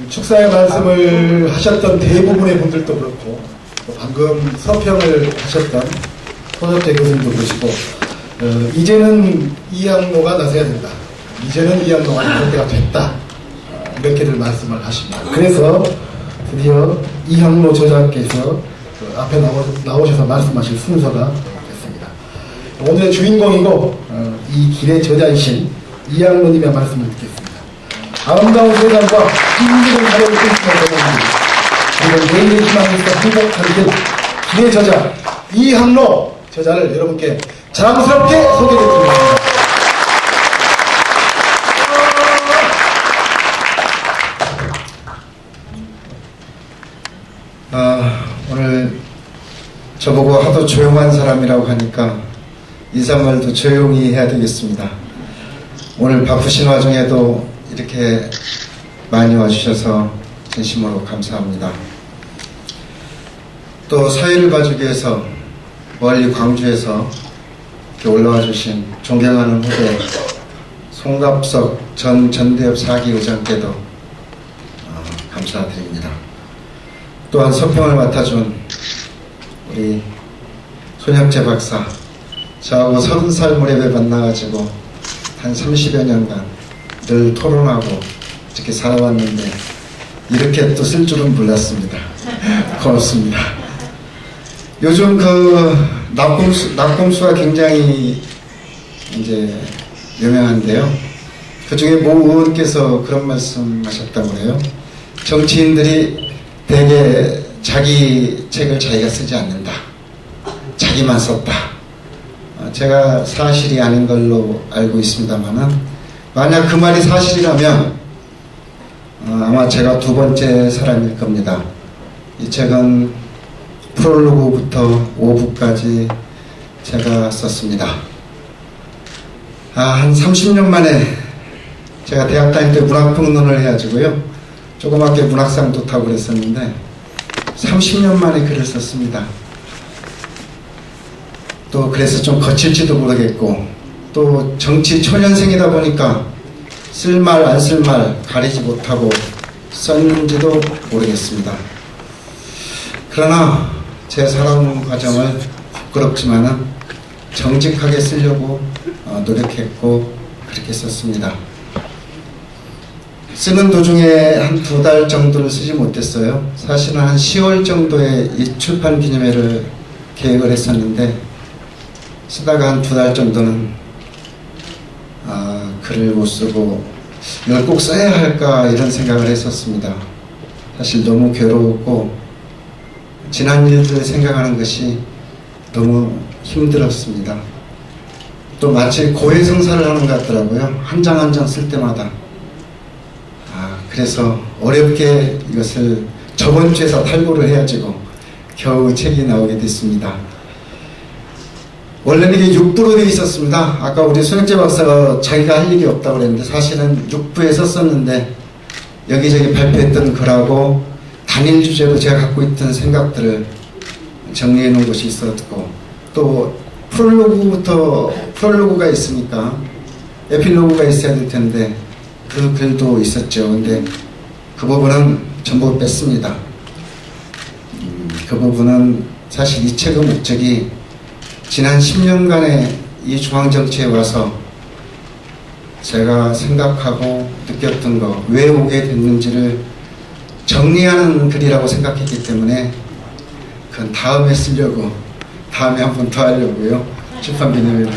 축사의 말씀을 하셨던 대부분의 분들도 그렇고 또 방금 서평을 하셨던 손석태 교수님도 그러시고 이제는 이항로가 나서야 된다. 이제는 이항로가 나설 때가 됐다. 이렇게들 말씀을 하십니다. 그래서 드디어 이항로 저자께서 앞에 나오셔서 말씀하실 순서가 됐습니다. 오늘의 주인공이고 이 길의 저자이신 이항로님의 말씀을 듣겠습니다. 아름다운 세상과 힘든 사회를 꿈꾸는 그리고 개인의 희망에서 행복한 길 길의 저자 이항로 저자를 여러분께 자랑스럽게 소개해드리겠습니다. 오늘 저보고 하도 조용한 사람이라고 하니까 인사말도 조용히 해야 되겠습니다. 오늘 바쁘신 와중에도 이렇게 많이 와주셔서 진심으로 감사합니다. 또 사회를 봐주기 위해서 멀리 광주에서 이렇게 올라와 주신 존경하는 후배 송갑석 전 전대협 4기 의장께도 감사드립니다. 또한 서평을 맡아준 우리 손혁재 박사, 저하고 30살 무렵에 만나가지고 한 30여 년간 늘 토론하고 이렇게 살아왔는데 이렇게 또 쓸 줄은 몰랐습니다. 고맙습니다. 요즘 낙곰수가 굉장히 이제 유명한데요. 그 중에 모 의원께서 그런 말씀 하셨다고 그래요. 정치인들이 대개 자기 책을 자기가 쓰지 않는다. 자기만 썼다. 제가 사실이 아닌 걸로 알고 있습니다만은 만약 그 말이 사실이라면 아마 제가 두 번째 사람일 겁니다. 이 책은 프롤로그부터 5부까지 제가 썼습니다. 한 30년 만에 제가 대학 다닐 때 문학평론을 해가지고요. 조그맣게 문학상도 타고 그랬었는데 30년 만에 글을 썼습니다. 또 그래서 좀 거칠지도 모르겠고 또 정치 초년생이다 보니까 쓸 말 안 쓸 말 가리지 못하고 썼는지도 모르겠습니다. 그러나 제 살아온 과정을 부끄럽지만은 정직하게 쓰려고 노력했고 그렇게 썼습니다. 쓰는 도중에 한 2달 정도를 쓰지 못했어요. 사실은 한 10월 정도에 이 출판 기념회를 계획을 했었는데 쓰다가 한 2달 정도는 글을 못 쓰고 이걸 꼭 써야 할까 이런 생각을 했었습니다. 사실 너무 괴로웠고 지난 일들을 생각하는 것이 너무 힘들었습니다. 또 마치 고해성사를 하는 것 같더라고요. 한 장 한 장 쓸 때마다. 그래서 어렵게 이것을 저번 주에서 탈고를 해가지고 겨우 책이 나오게 됐습니다. 원래는 이게 6부로 되어 있었습니다. 아까 우리 손혁재 박사가 자기가 할 일이 없다고 그랬는데 사실은 6부에 썼었는데 여기저기 발표했던 글하고 단일 주제로 제가 갖고 있던 생각들을 정리해 놓은 것이 있었고 또 프롤로그가 있으니까 에필로그가 있어야 될 텐데 그 글도 있었죠. 근데 그 부분은 전부 뺐습니다. 그 부분은 사실 이 책의 목적이 지난 10년간의 이 중앙정치에 와서 제가 생각하고 느꼈던 거, 왜 오게 됐는지를 정리하는 글이라고 생각했기 때문에 그건 다음에 쓰려고, 다음에 한 번 더 하려고요. 출판 기념회를.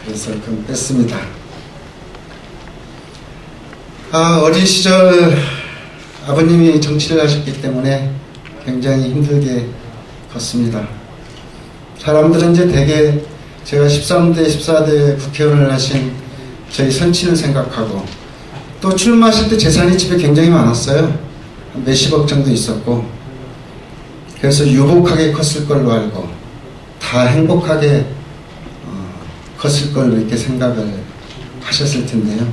그래서 그건 뺐습니다. 어린 시절 아버님이 정치를 하셨기 때문에 굉장히 힘들게 컸습니다. 사람들은 이제 대개 제가 13대, 14대 국회의원을 하신 저희 선친을 생각하고 또 출마하실 때 재산이 집에 굉장히 많았어요. 몇십억 정도 있었고 그래서 유복하게 컸을 걸로 알고 다 행복하게 컸을 걸로 이렇게 생각을 하셨을 텐데요.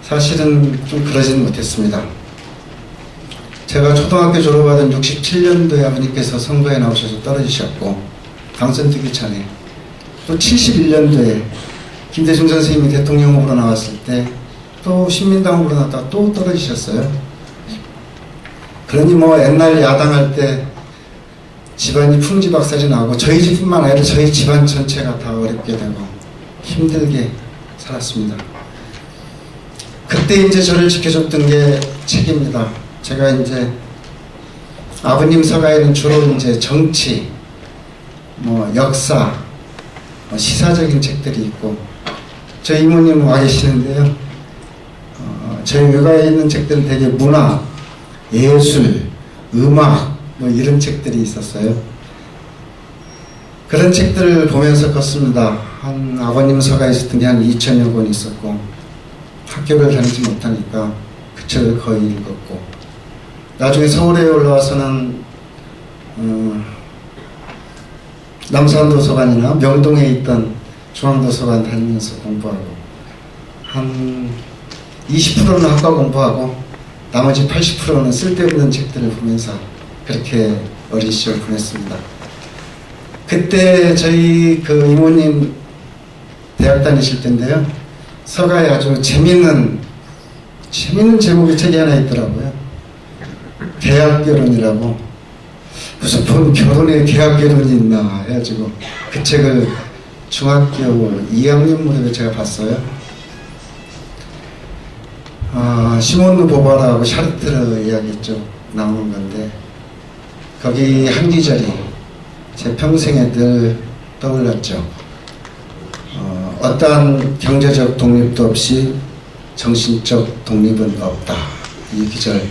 사실은 좀 그러진 못했습니다. 제가 초등학교 졸업하던 67년도에 아버님께서 선거에 나오셔서 떨어지셨고 당선되기 전에 또 71년도에 김대중 선생님이 대통령 후보로 나왔을 때 또 신민당 후보로 나왔다가 또 떨어지셨어요. 그러니 뭐 옛날 야당할 때 집안이 풍지박살이 나고 저희 집뿐만 아니라 저희 집안 전체가 다 어렵게 되고 힘들게 살았습니다. 그때 이제 저를 지켜줬던 게 책입니다. 제가 이제 아버님 서가에는 주로 이제 정치, 뭐 역사, 뭐 시사적인 책들이 있고, 저희 이모님 와 계시는데요. 저희 외가에 있는 책들은 되게 문화, 예술, 음악 뭐 이런 책들이 있었어요. 그런 책들을 보면서 컸습니다. 한 아버님 서가에 있었던 게 한 2000여 권 있었고, 학교를 다니지 못하니까 그 책을 거의 읽었고, 나중에 서울에 올라와서는 남산도서관이나 명동에 있던 중앙도서관 다니면서 공부하고, 한 20%는 학과 공부하고 나머지 80%는 쓸데없는 책들을 보면서 그렇게 어린 시절 보냈습니다. 그때 저희 그 이모님 대학 다니실 때인데요, 서가에 아주 재밌는 제목의 책이 하나 있더라고요. 대학결혼이라고. 무슨 본 결혼에 대학결혼이 있나 해가지고 그 책을 중학교 2학년 무렵에 제가 봤어요. 시몬 르보바라하고 샤르트르 이야기 쪽 나오는 건데, 거기 한 구절이 제 평생에 늘 떠올랐죠. 어떠한 경제적 독립도 없이 정신적 독립은 없다. 이 구절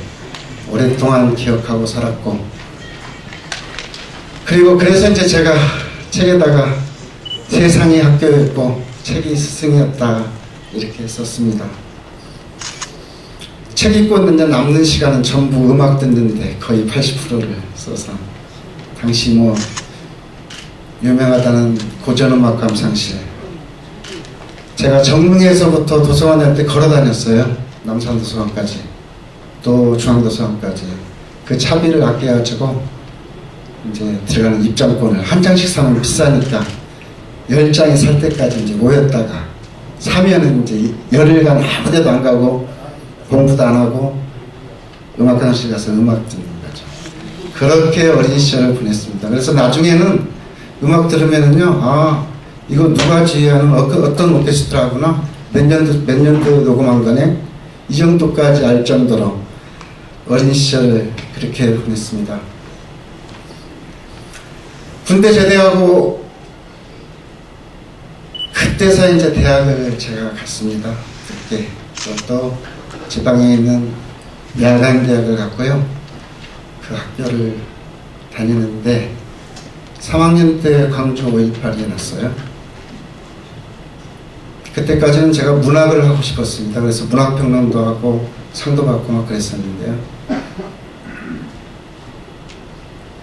오랫동안 기억하고 살았고, 그리고 그래서 이제 제가 책에다가 세상이 학교였고 책이 스승이었다 이렇게 썼습니다. 책 읽고 이제 남는 시간은 전부 음악 듣는데 거의 80%를 써서, 당시 뭐 유명하다는 고전음악 감상실, 제가 정릉에서부터 도서관에 때 걸어 다녔어요. 남산도서관까지, 또 중앙도서관까지. 그 차비를 아껴가지고 이제 들어가는 입장권을 한 장씩 사면 비싸니까 10장이 살 때까지 이제 모였다가, 사면은 이제 열흘간 아무 데도 안 가고 공부도 안 하고 음악관실 가서 음악 듣는 거죠. 그렇게 어린 시절을 보냈습니다. 그래서 나중에는 음악 들으면은요, 이거 누가 지휘하는 어떤 오케스트라구나, 몇 년도 녹음한 거네, 이 정도까지 알 정도로 어린 시절을 그렇게 보냈습니다. 군대 제대하고 그때서 이제 대학을 제가 갔습니다. 그때 또 지방에 있는 야간대학을 갔고요. 그 학교를 다니는데 3학년 때 광주 5.18이 났어요. 그때까지는 제가 문학을 하고 싶었습니다. 그래서 문학평론도 하고 상도 받고 막 그랬었는데요.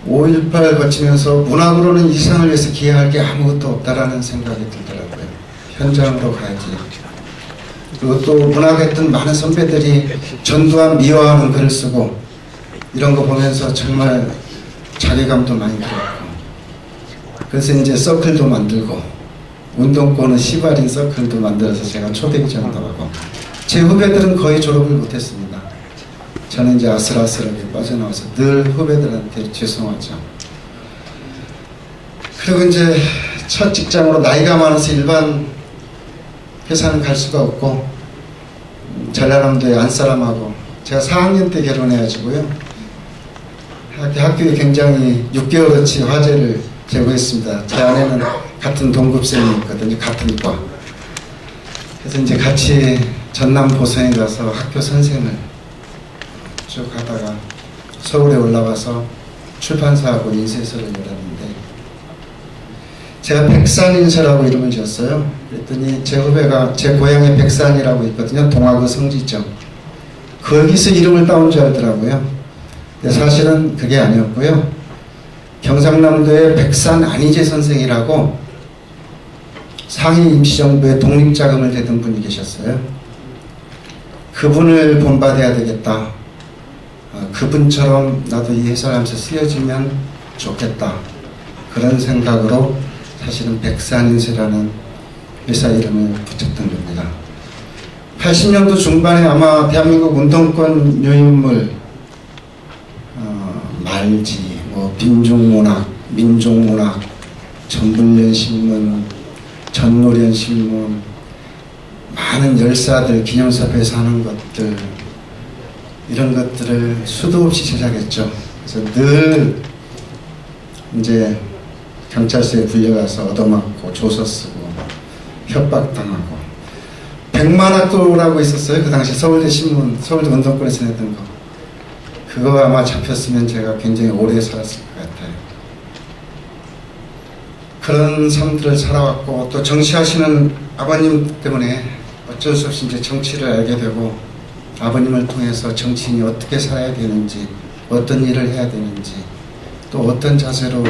5.18 거치면서 문학으로는 이 세상을 위해서 기여할 게 아무것도 없다라는 생각이 들더라고요. 현장으로 가야지. 그리고 또 문학했던 많은 선배들이 전두환 미화하는 글을 쓰고 이런 거 보면서 정말 자괴감도 많이 들었고, 그래서 이제 서클도 만들고 운동권은 시발인 서클도 만들어서 제가 초대기전도 하고, 제 후배들은 거의 졸업을 못했습니다. 저는 이제 아슬아슬하게 빠져나와서 늘 후배들한테 죄송하죠. 그리고 이제 첫 직장으로 나이가 많아서 일반 회사는 갈 수가 없고, 전라남도의 안사람하고 제가 4학년 때 결혼해가지고요, 학교에 굉장히 6개월어치 화제를 제공했습니다. 제 아내는 같은 동급생이었거든요. 같은 과. 그래서 이제 같이 전남 보성에 가서 학교 선생을 쭉 하다가 서울에 올라와서 출판사하고 인쇄소를 열었는데, 제가 백산인쇄라고 이름을 지었어요. 그랬더니 제 후배가, 제 고향에 백산이라고 있거든요. 동화구 성지죠. 거기서 이름을 따온 줄 알더라고요. 근데 사실은 그게 아니었고요. 경상남도의 백산 안희재 선생이라고 상해 임시정부에 독립자금을 대던 분이 계셨어요. 그분을 본받아야 되겠다. 그분처럼 나도 이 회사를 하면서 쓰여지면 좋겠다. 그런 생각으로 사실은 백산인쇄라는 회사 이름을 붙였던 겁니다. 80년도 중반에 아마 대한민국 운동권 유인물 알지. 뭐 빈중문학, 민족문학, 전불련신문, 전노련신문, 많은 열사들 기념사업에서 하는 것들, 이런 것들을 수도 없이 제작했죠. 그래서 늘 이제 경찰서에 불려가서 얻어맞고 조서 쓰고 협박당하고, 백만학도라고 있었어요. 그 당시 서울대 신문, 서울대 운동권에서 냈던 거. 그거 아마 잡혔으면 제가 굉장히 오래 살았을 것 같아요. 그런 삶들을 살아왔고, 또 정치하시는 아버님 때문에 어쩔 수 없이 이제 정치를 알게 되고, 아버님을 통해서 정치인이 어떻게 살아야 되는지, 어떤 일을 해야 되는지, 또 어떤 자세로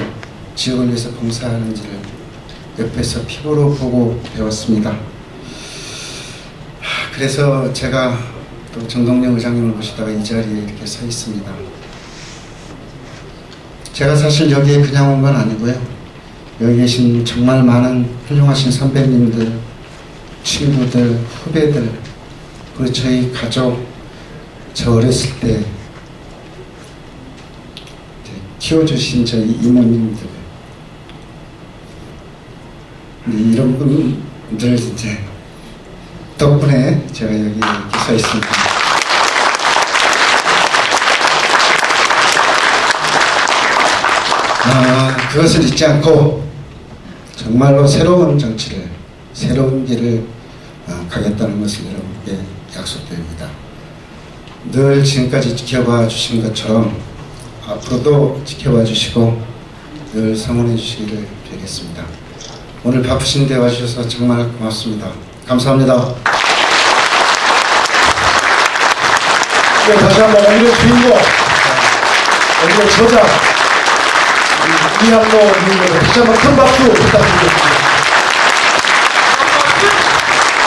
지역을 위해서 봉사하는지를 옆에서 피부로 보고 배웠습니다. 그래서 제가 또 정동영 의장님을 모시다가 이 자리에 이렇게 서 있습니다. 제가 사실 여기에 그냥 온 건 아니고요. 여기 계신 정말 많은 훌륭하신 선배님들, 친구들, 후배들, 그리고 저희 가족, 저 어렸을 때 키워주신 저희 이모님들, 이런 분들 이제 덕분에 제가 여기 이렇게 서 있습니다. 그것을 잊지 않고 정말로 새로운 정치를, 새로운 길을 가겠다는 것을 여러분께 약속드립니다. 늘 지금까지 지켜봐 주신 것처럼 앞으로도 지켜봐 주시고 늘 성원해 주시기를 빌겠습니다. 오늘 바쁘신데 와주셔서 정말 고맙습니다. 감사합니다. 네, 다시 한번 오늘의 주인공, 오늘의 저자 이항로 님에게 다시 한번 큰 박수 부탁드리겠습니다.